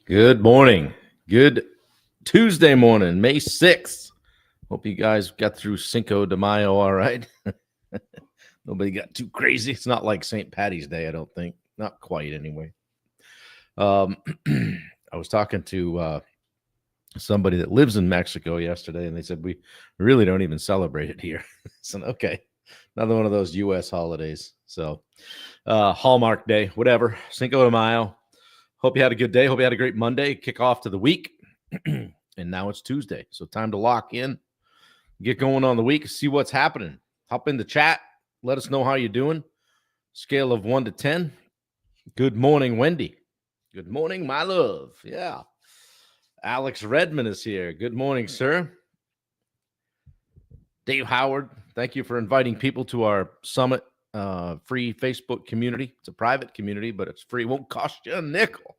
Good morning. Good Tuesday morning, May 6th. Hope you guys got through Cinco de Mayo all right. Nobody got too crazy. It's not like St. Patty's Day, I don't think. Not quite, anyway. I was talking to somebody that lives in Mexico yesterday, and they said, we really don't even celebrate it here. So, okay, another one of those U.S. holidays. So, Hallmark Day, whatever, Cinco de Mayo. Hope you had a good day. Hope you had a great Monday, kick off to the week. And now it's Tuesday. So time to lock in, get going on the week, see what's happening. Hop in the chat. Let us know how you're doing. Scale of 1 to 10. Good morning, Wendy. Good morning, my love. Yeah. Alex Redmond is here. Good morning, sir. Dave Howard, thank you for inviting people to our summit. Free Facebook community. It's a private community, but it's free. It won't cost you a nickel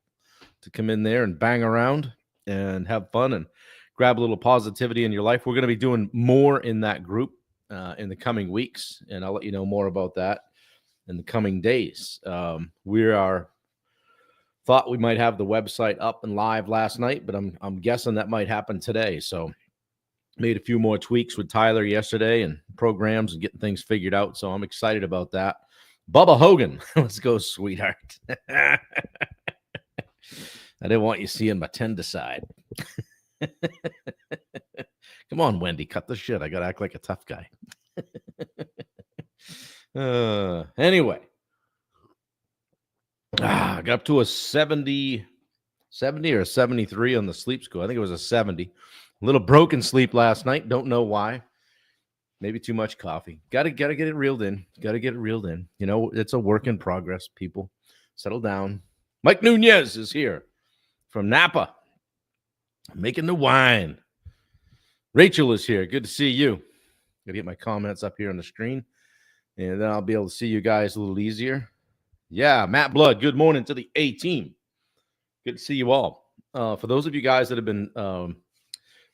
to come in there and bang around and have fun and grab a little positivity in your life. We're going to be doing more in that group in the coming weeks, and I'll let you know more about that in the coming days. We thought we might have the website up and live last night, but I'm guessing that might happen today. So made a few more tweaks with Tyler yesterday and programs and getting things figured out. So I'm excited about that. Bubba Hogan, let's go, sweetheart. I didn't want you seeing my 10 decide. Come on, Wendy, cut the shit. I got to act like a tough guy. Anyway, I got up to a 70 or 73 on the sleep score. I think it was a 70. A little broken sleep last night. Don't know why. Maybe too much coffee. Got to get it reeled in. You know, it's a work in progress, people. Settle down. Mike Nunez is here from Napa, making the wine. Rachel is here. Good to see you. Got to get my comments up here on the screen, and then I'll be able to see you guys a little easier. Yeah, Matt Blood, good morning to the A team. Good to see you all. For those of you guys that have been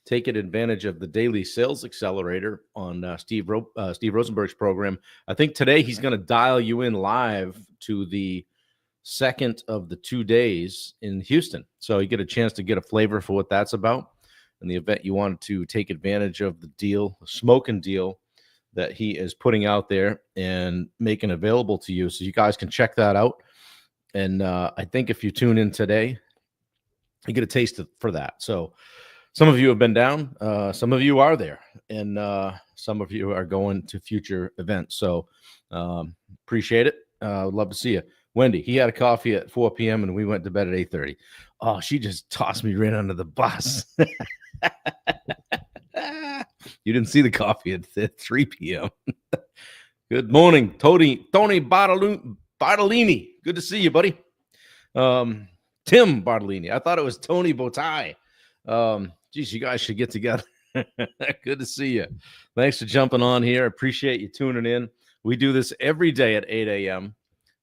taking advantage of the daily sales accelerator on Steve Rosenberg's program, I think today he's going to dial you in live to the second of the 2 days in Houston. So you get a chance to get a flavor for what that's about and the event you wanted to take advantage of the deal, the smoking deal that he is putting out there and making available to you. So you guys can check that out. And I think if you tune in today, you get a taste for that. So some of you have been down, some of you are there, and some of you are going to future events. So appreciate it. Would love to see you. Wendy, he had a coffee at 4 p.m. and we went to bed at 8:30. Oh, she just tossed me right under the bus. You didn't see the coffee at 3 p.m. Good morning, Tony Bartolini. Good to see you, buddy. Tim Bartolini. I thought it was Tony Botai. Geez, you guys should get together. Good to see you. Thanks for jumping on here. Appreciate you tuning in. We do this every day at 8 a.m.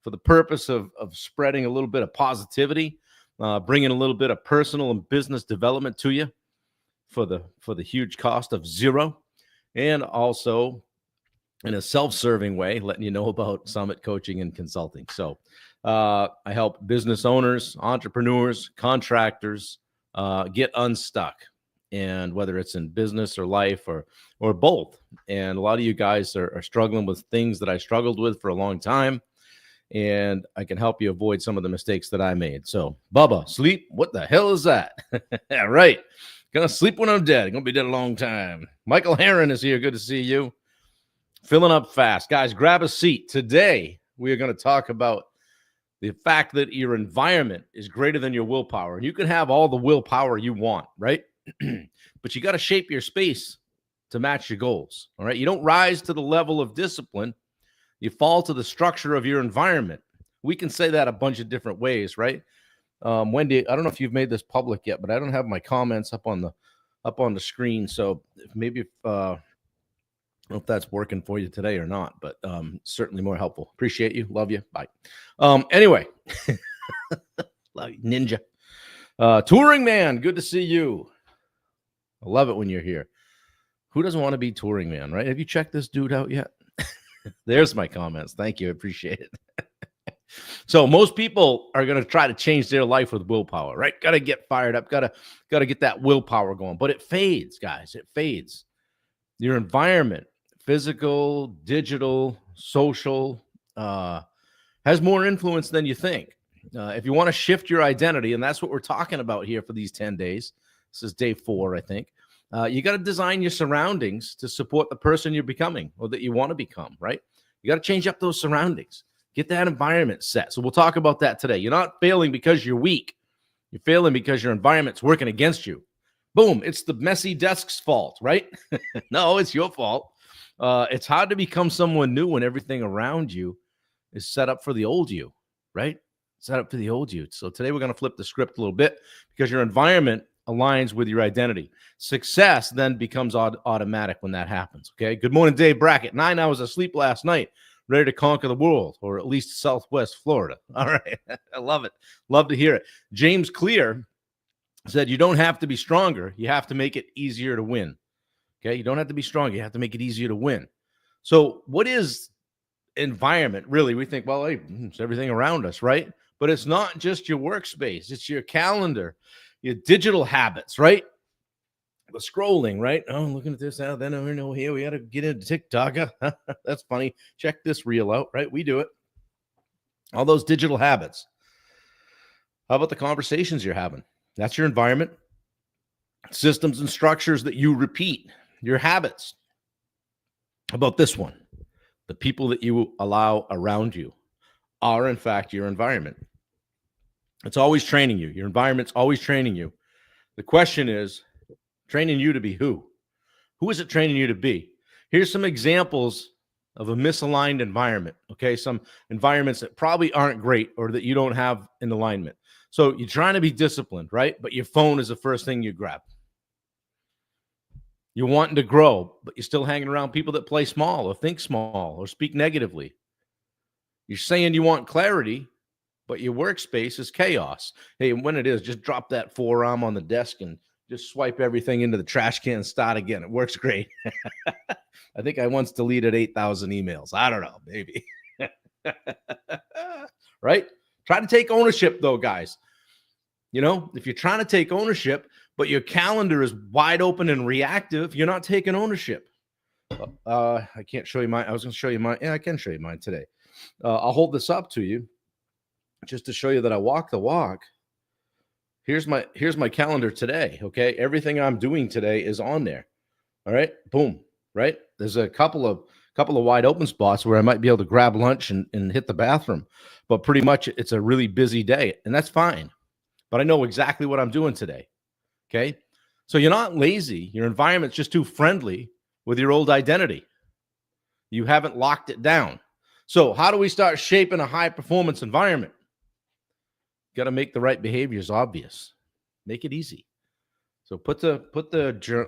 for the purpose of spreading a little bit of positivity, bringing a little bit of personal and business development to you for the huge cost of zero, and also in a self-serving way, letting you know about Summit Coaching and Consulting. So I help business owners, entrepreneurs, contractors get unstuck, and whether it's in business or life or both. And a lot of you guys are struggling with things that I struggled with for a long time, and I can help you avoid some of the mistakes that I made. So, Bubba, sleep? What the hell is that? Yeah, right. Gonna sleep when I'm dead. Gonna be dead a long time. Michael Heron is here. Good to see you. Filling up fast. Guys, grab a seat. Today, we are going to talk about the fact that your environment is greater than your willpower. And you can have all the willpower you want, right? But you got to shape your space to match your goals, all right? You don't rise to the level of discipline. You fall to the structure of your environment. We can say that a bunch of different ways, right? Wendy, I don't know if you've made this public yet, but I don't have my comments up on the screen. So maybe I don't know if that's working for you today or not, but certainly more helpful. Appreciate you. Love you. Bye. Anyway, Ninja. Touring Man, good to see you. I love it when you're here. Who doesn't want to be touring man, right? Have you checked this dude out yet? There's my comments. Thank you. I appreciate it. So most people are going to try to change their life with willpower, right? Got to get fired up, got to get that willpower going, but it fades, guys. It fades. Your environment, physical, digital, social, has more influence than you think. If you want to shift your identity, and that's what we're talking about here for these 10 days, this is day 4, I think. You got to design your surroundings to support the person you're becoming or that you want to become, right? You got to change up those surroundings, get that environment set. So we'll talk about that today. You're not failing because you're weak. You're failing because your environment's working against you. Boom, it's the messy desk's fault, right? No, it's your fault. It's hard to become someone new when everything around you is set up for the old you, right? Set up for the old you. So today we're going to flip the script a little bit because your environment aligns with your identity. Success then becomes automatic when that happens, okay? Good morning, Dave Brackett. 9 hours of sleep last night, ready to conquer the world, or at least Southwest Florida. All right, I love it. Love to hear it. James Clear said, you don't have to be stronger. You have to make it easier to win, okay? You don't have to be stronger. You have to make it easier to win. So what is environment? Really, we think, well, hey, it's everything around us, right? But it's not just your workspace. It's your calendar, your digital habits, right? The scrolling, right? Oh, I'm looking at this now, then over no here. We got to get into TikTok. That's funny. Check this reel out, right? We do it. All those digital habits. How about the conversations you're having? That's your environment. Systems and structures that you repeat, your habits. How about this one? The people that you allow around you are, in fact, your environment. It's always training you. Your environment's always training you. The question is, training you to be who? Who is it training you to be? Here's some examples of a misaligned environment, okay? Some environments that probably aren't great or that you don't have in alignment. So you're trying to be disciplined, right? But your phone is the first thing you grab. You're wanting to grow, but you're still hanging around people that play small or think small or speak negatively. You're saying you want clarity, but your workspace is chaos. Hey, when it is, just drop that forearm on the desk and just swipe everything into the trash can and start again. It works great. I think I once deleted 8,000 emails. I don't know, maybe. Right? Try to take ownership, though, guys. You know, if you're trying to take ownership, but your calendar is wide open and reactive, you're not taking ownership. I can't show you mine. I was going to show you mine. Yeah, I can show you mine today. I'll hold this up to you just to show you that I walk the walk. Here's my calendar today, okay? Everything I'm doing today is on there. All right? Boom, right? There's a couple of wide open spots where I might be able to grab lunch and hit the bathroom, but pretty much it's a really busy day, and that's fine. But I know exactly what I'm doing today, okay? So you're not lazy. Your environment's just too friendly with your old identity. You haven't locked it down. So how do we start shaping a high-performance environment? Got to make the right behaviors obvious. Make it easy. So put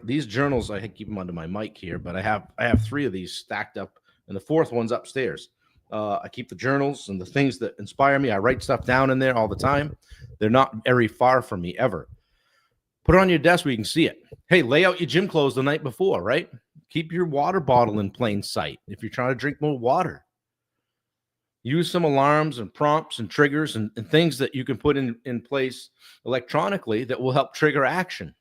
these journals. I keep them under my mic here, but I have 3 of these stacked up, and the 4th one's upstairs. I keep the journals and the things that inspire me. I write stuff down in there all the time. They're not very far from me ever. Put it on your desk where you can see it. Hey, lay out your gym clothes the night before, right? Keep your water bottle in plain sight if you're trying to drink more water. Use some alarms and prompts and triggers and things that you can put in place electronically that will help trigger action.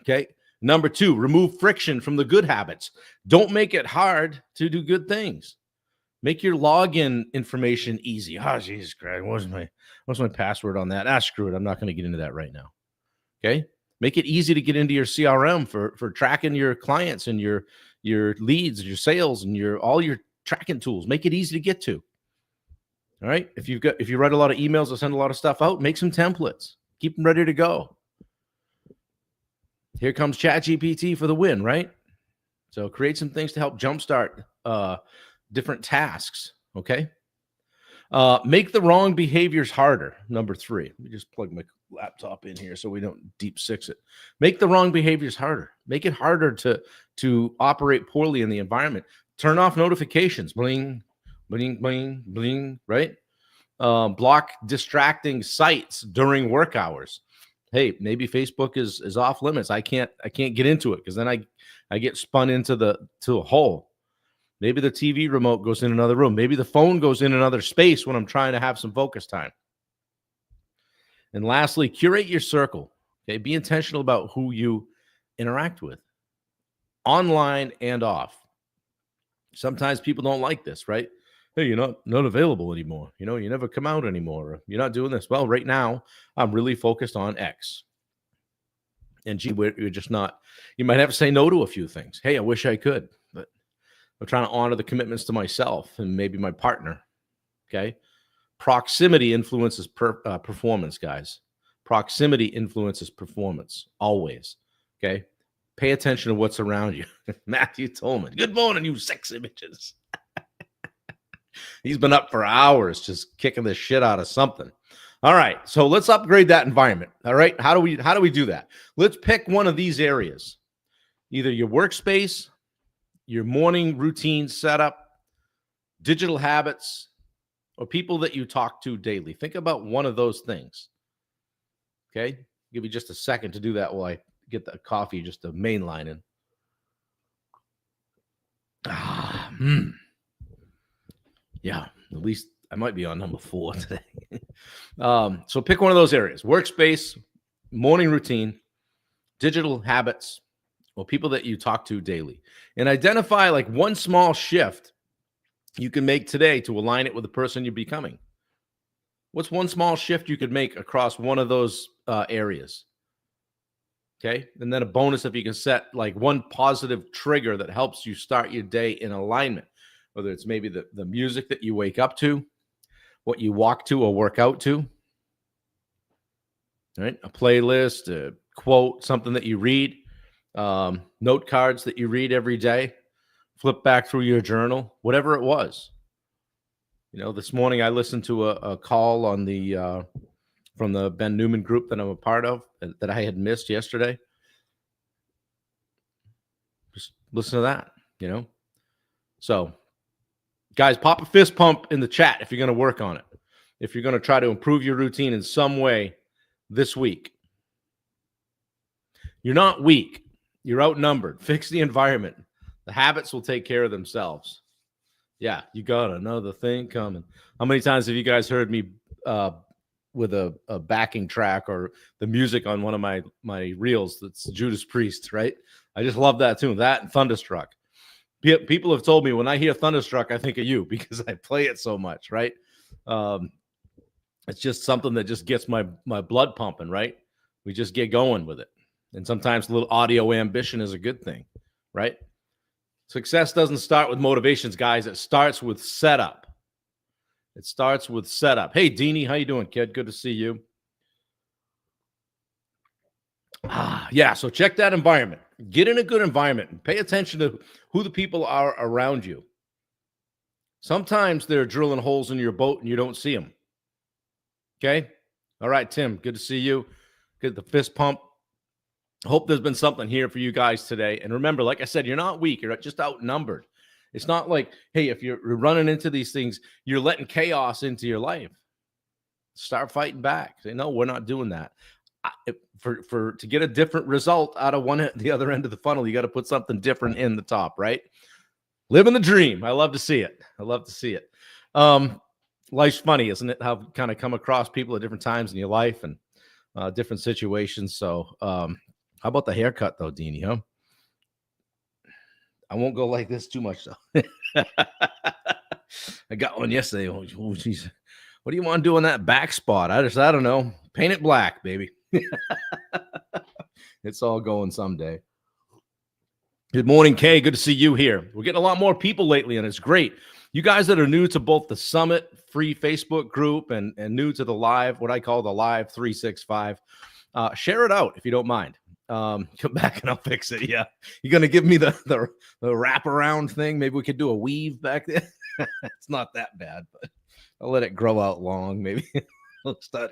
Okay. Number 2, remove friction from the good habits. Don't make it hard to do good things. Make your login information easy. Oh, Jesus Christ. What's my password on that? Screw it. I'm not going to get into that right now. Okay. Make it easy to get into your CRM for tracking your clients and your leads, your sales, and all your tracking tools. Make it easy to get to. All right. If you write a lot of emails or send a lot of stuff out, make some templates. Keep them ready to go. Here comes ChatGPT for the win, right? So create some things to help jumpstart different tasks. Okay. Make the wrong behaviors harder. Number 3. Let me just plug my laptop in here so we don't deep six it. Make the wrong behaviors harder. Make it harder to operate poorly in the environment. Turn off notifications. Bling, bling, bling, bling, right? Block distracting sites during work hours. Hey, maybe Facebook is off limits. I can't get into it because then I get spun into a hole. Maybe the TV remote goes in another room. Maybe the phone goes in another space when I'm trying to have some focus time. And lastly, curate your circle. Okay, be intentional about who you interact with, online and off. Sometimes people don't like this, right? Hey, you're not available anymore. You never come out anymore. Or you're not doing this. Well, right now, I'm really focused on X. And gee, you're just not. You might have to say no to a few things. Hey, I wish I could, but I'm trying to honor the commitments to myself and maybe my partner. Okay. Proximity influences performance, guys. Proximity influences performance always. Okay. Pay attention to what's around you. Matthew Tolman. Good morning, you sexy bitches. He's been up for hours just kicking the shit out of something. All right. So let's upgrade that environment. All right. How do we do that? Let's pick one of these areas. Either your workspace, your morning routine setup, digital habits, or people that you talk to daily. Think about one of those things. Okay? Give me just a second to do that while I get the coffee just to mainline in. Yeah, at least I might be on number 4 today. So pick one of those areas. Workspace, morning routine, digital habits, or people that you talk to daily. And identify like one small shift you can make today to align it with the person you're becoming. What's one small shift you could make across one of those areas? Okay. And then a bonus if you can set like one positive trigger that helps you start your day in alignment, whether it's maybe the music that you wake up to, what you walk to or work out to. All right. A playlist, a quote, something that you read, note cards that you read every day, flip back through your journal, whatever it was. This morning I listened to a call on the from the Ben Newman group that I'm a part of that I had missed yesterday. Just listen to that, So, guys, pop a fist pump in the chat if you're going to work on it. If you're going to try to improve your routine in some way this week. You're not weak. You're outnumbered. Fix the environment. The habits will take care of themselves. Yeah, you got another thing coming. How many times have you guys heard me with a backing track or the music on one of my reels that's Judas Priest, right? I just love that tune. That and Thunderstruck. People have told me when I hear Thunderstruck, I think of you because I play it so much, right? It's just something that just gets my blood pumping, right? We just get going with it. And sometimes a little audio ambition is a good thing, right? Success doesn't start with motivations, guys. It starts with setup. It starts with setup. Hey, Deanie, how you doing, kid? Good to see you. Yeah, so check that environment. Get in a good environment and pay attention to who the people are around you. Sometimes they're drilling holes in your boat and you don't see them. Okay? All right, Tim, good to see you. Get the fist pump. Hope there's been something here for you guys today. And remember, like I said, you're not weak. You're just outnumbered. It's not like, hey, if you're running into these things, you're letting chaos into your life. Start fighting back. Say, no, we're not doing that. To get a different result out of the other end of the funnel, you got to put something different in the top, right? Living the dream. I love to see it. I love to see it. Life's funny, isn't it? How kind of come across people at different times in your life and different situations. So how about the haircut, though, Deanie, huh? I won't go like this too much, though. I got one yesterday. Oh, geez. What do you want to do on that back spot? I don't know. Paint it black, baby. It's all going someday. Good morning, Kay. Good to see you here. We're getting a lot more people lately, and it's great. You guys that are new to both the Summit free Facebook group and new to the live, what I call the Live 365, share it out if you don't mind. Come back and I'll fix it. Yeah. You're going to give me the wraparound thing. Maybe we could do a weave back there. It's not that bad, but I'll let it grow out long. Maybe I'll start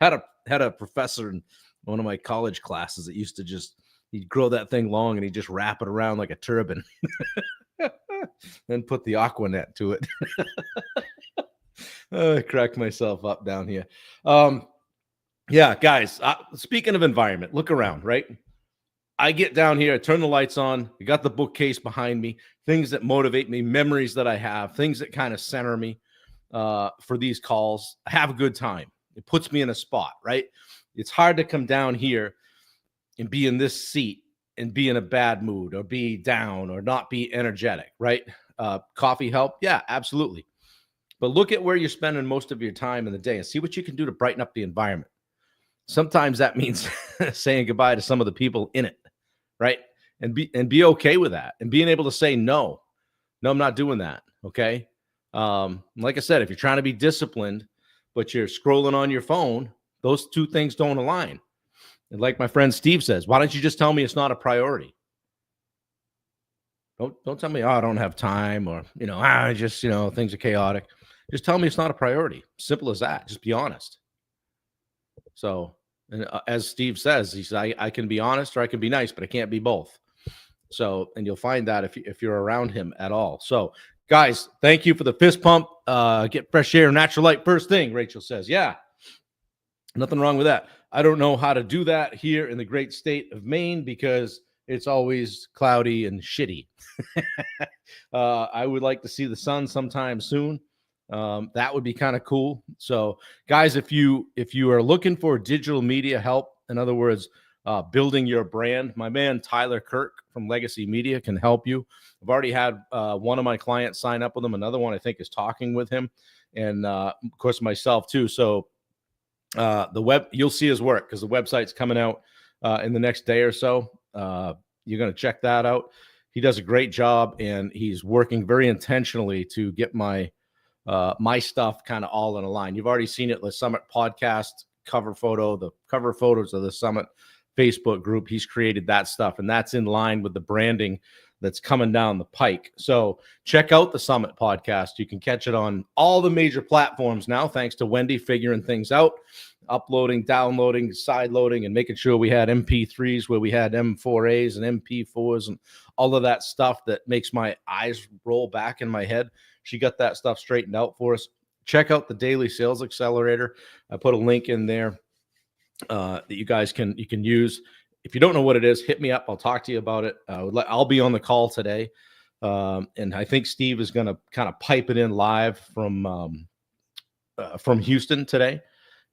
had a professor in one of my college classes that used to he'd grow that thing long and he'd just wrap it around like a turban. Then put the Aquanet to it. I cracked myself up down here. Yeah, guys, speaking of environment, look around, right? I get down here, I turn the lights on, I got the bookcase behind me, things that motivate me, memories that I have, things that kind of center me for these calls. I have a good time. It puts me in a spot, right? It's hard to come down here and be in this seat and be in a bad mood or be down or not be energetic, right? Coffee help? Yeah, absolutely. But look at where you're spending most of your time in the day and see what you can do to brighten up the environment. Sometimes that means saying goodbye to some of the people in it, right? And be okay with that and being able to say no. No, I'm not doing that. Okay. Like I said, if you're trying to be disciplined, but you're scrolling on your phone, those two things don't align. And like my friend Steve says, why don't you just tell me it's not a priority? Don't tell me, oh, I don't have time, or I just, things are chaotic. Just tell me it's not a priority. Simple as that. Just be honest. So, and as Steve says, he said, I can be honest or I can be nice, but I can't be both. So, and you'll find that if you're around him at all. So, guys, thank you for the fist pump. Get fresh air, natural light first thing, Rachel says. Yeah, nothing wrong with that. I don't know how to do that here in the great state of Maine because it's always cloudy and shitty. I would like to see the sun sometime soon. That would be kind of cool. So, guys, if you are looking for digital media help, in other words, building your brand, my man Tyler Kirk from Legacy Media can help you. I've already had one of my clients sign up with him. Another one I think is talking with him, and of course myself too. So you'll see his work because the website's coming out in the next day or so. You're going to check that out. He does a great job, and he's working very intentionally to get my stuff kind of all in a line. You've already seen it, the Summit podcast cover photo, the cover photos of the Summit Facebook group. He's created that stuff, and that's in line with the branding that's coming down the pike. So check out the Summit podcast. You can catch it on all the major platforms now, thanks to Wendy figuring things out, uploading, downloading, side loading, and making sure we had MP3s where we had M4As and MP4s and all of that stuff that makes my eyes roll back in my head. She got that stuff straightened out for us. Check out the Daily Sales Accelerator. I put a link in there that you guys can use. If you don't know what it is, hit me up. I'll talk to you about it. I'll be on the call today, and I think Steve is going to kind of pipe it in live from Houston today,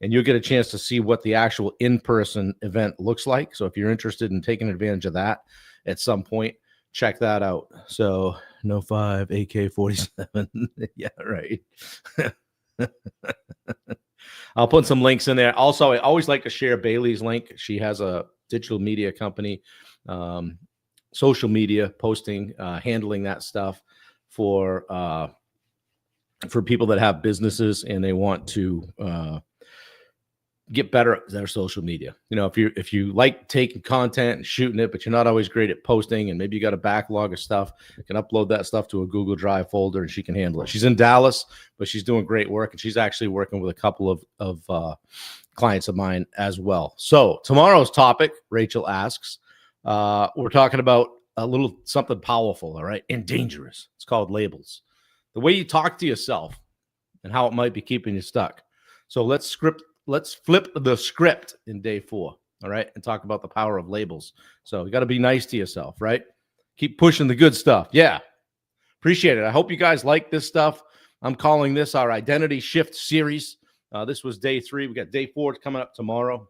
and you'll get a chance to see what the actual in-person event looks like. So if you're interested in taking advantage of that at some point, check that out. So no 5 AK-47. Yeah, right. I'll put some links in there. Also, I always like to share Bailey's link. She has a digital media company, social media posting, handling that stuff for people that have businesses and they want to get better at their social media. If you like taking content and shooting it, but you're not always great at posting, and maybe you got a backlog of stuff, you can upload that stuff to a Google Drive folder and she can handle it. She's in Dallas, but she's doing great work, and she's actually working with a couple of clients of mine as well. So tomorrow's topic, Rachel asks, we're talking about a little something powerful, all right, and dangerous. It's called labels. The way you talk to yourself and how it might be keeping you stuck. So let's flip the script in day 4, all right, and talk about the power of labels. So you got to be nice to yourself, right? Keep pushing the good stuff. Yeah, appreciate it. I hope you guys like this stuff. I'm calling this our Identity Shift series. This was day 3. We got day 4 coming up tomorrow,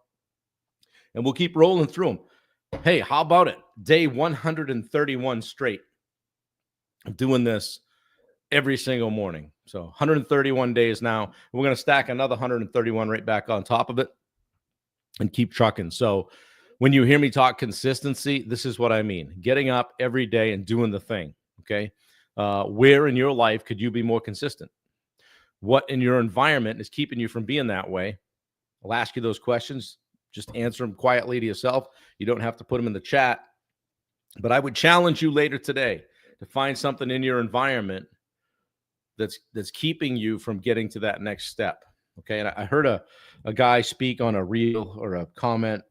and we'll keep rolling through them. Hey, how about it? Day 131 straight. I'm doing this every single morning. So 131 days now. We're going to stack another 131 right back on top of it and keep trucking. So when you hear me talk consistency, this is what I mean. Getting up every day and doing the thing, okay? Where in your life could you be more consistent? What in your environment is keeping you from being that way? I'll ask you those questions. Just answer them quietly to yourself. You don't have to put them in the chat. But I would challenge you later today to find something in your environment that's keeping you from getting to that next step. Okay. And I heard a guy speak on a reel or a comment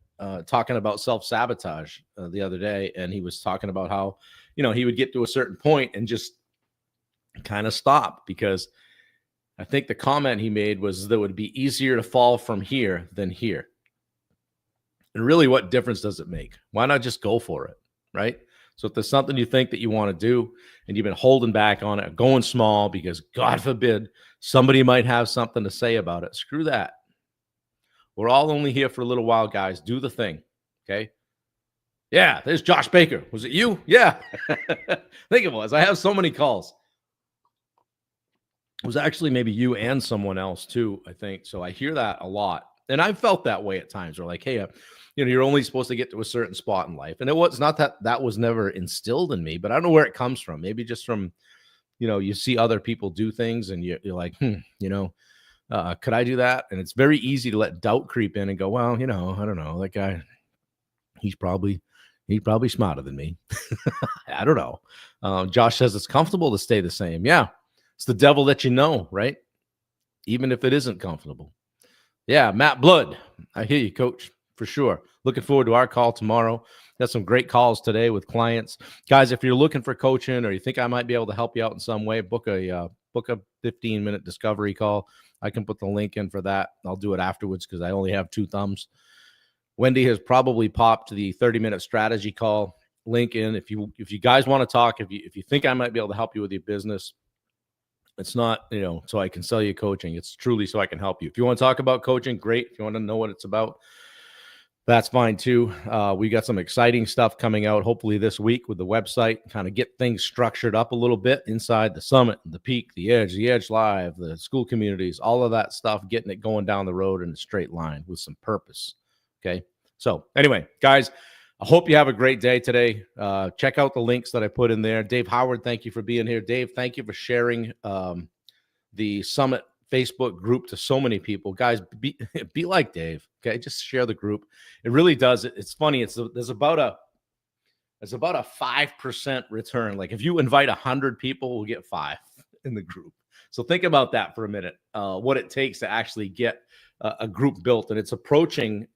talking about self-sabotage the other day. And he was talking about how, he would get to a certain point and just kind of stop, because I think the comment he made was that it would be easier to fall from here than here. And really, what difference does it make? Why not just go for it, right? So if there's something you think that you want to do and you've been holding back on it, going small because God forbid somebody might have something to say about it, screw that. We're all only here for a little while, guys. Do the thing, okay? Yeah, there's Josh Baker. Was it you? Yeah. I think it was. I have so many calls. It was actually maybe you and someone else too, I think. So I hear that a lot. And I've felt that way at times. We're like, hey, you're only supposed to get to a certain spot in life. And it was not that was never instilled in me, but I don't know where it comes from. Maybe just from, you see other people do things and you're like, could I do that? And it's very easy to let doubt creep in and go, well, I don't know, that guy, he's probably smarter than me. I don't know. Josh says it's comfortable to stay the same. Yeah. It's the devil that you know, right? Even if it isn't comfortable. Yeah, Matt Blood. I hear you, Coach, for sure. Looking forward to our call tomorrow. Got some great calls today with clients. Guys, if you're looking for coaching or you think I might be able to help you out in some way, book a 15-minute discovery call. I can put the link in for that. I'll do it afterwards because I only have 2 thumbs. Wendy has probably popped the 30-minute strategy call link in. If you guys want to talk, if you think I might be able to help you with your business, it's not, so I can sell you coaching. It's truly so I can help you. If you want to talk about coaching, great. If you want to know what it's about, that's fine too. We got some exciting stuff coming out hopefully this week with the website, kind of get things structured up a little bit inside the Summit, the Peak, the Edge Live, the school communities, all of that stuff, getting it going down the road in a straight line with some purpose. Okay. So anyway, guys, I hope you have a great day today. Check out the links that I put in there. Dave Howard, thank you for being here. Dave, thank you for sharing the Summit Facebook group to so many people. Guys, be like Dave, okay? Just share the group. It really does. It's funny. There's about a 5% return. Like if you invite 100 people, we'll get 5 in the group. So think about that for a minute, what it takes to actually get a group built. And it's approaching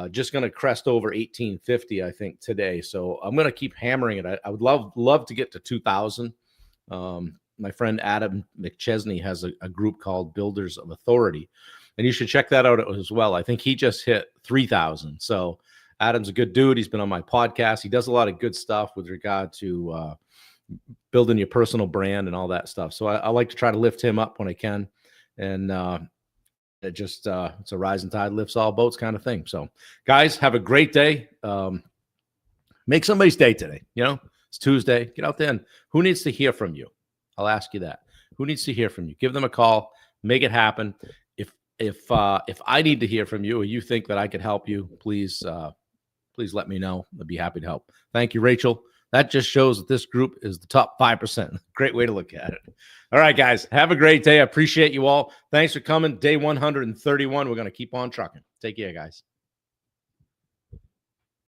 just going to crest over 1850, I think, today. So I'm going to keep hammering it. I would love to get to 2,000. My friend Adam McChesney has a group called Builders of Authority, and you should check that out as well. I think he just hit 3,000. So Adam's a good dude. He's been on my podcast. He does a lot of good stuff with regard to building your personal brand and all that stuff. So I like to try to lift him up when I can. And it's a rising tide lifts all boats kind of thing. So guys, have a great day. Make somebody's day today. It's Tuesday. Get out there and who needs to hear from you? I'll ask you that. Who needs to hear from you? Give them a call. Make it happen. If I need to hear from you or you think that I could help you, please let me know. I'd be happy to help. Thank you, Rachel. That just shows that this group is the top 5%. Great way to look at it. All right, guys. Have a great day. I appreciate you all. Thanks for coming. Day 131. We're going to keep on trucking. Take care, guys.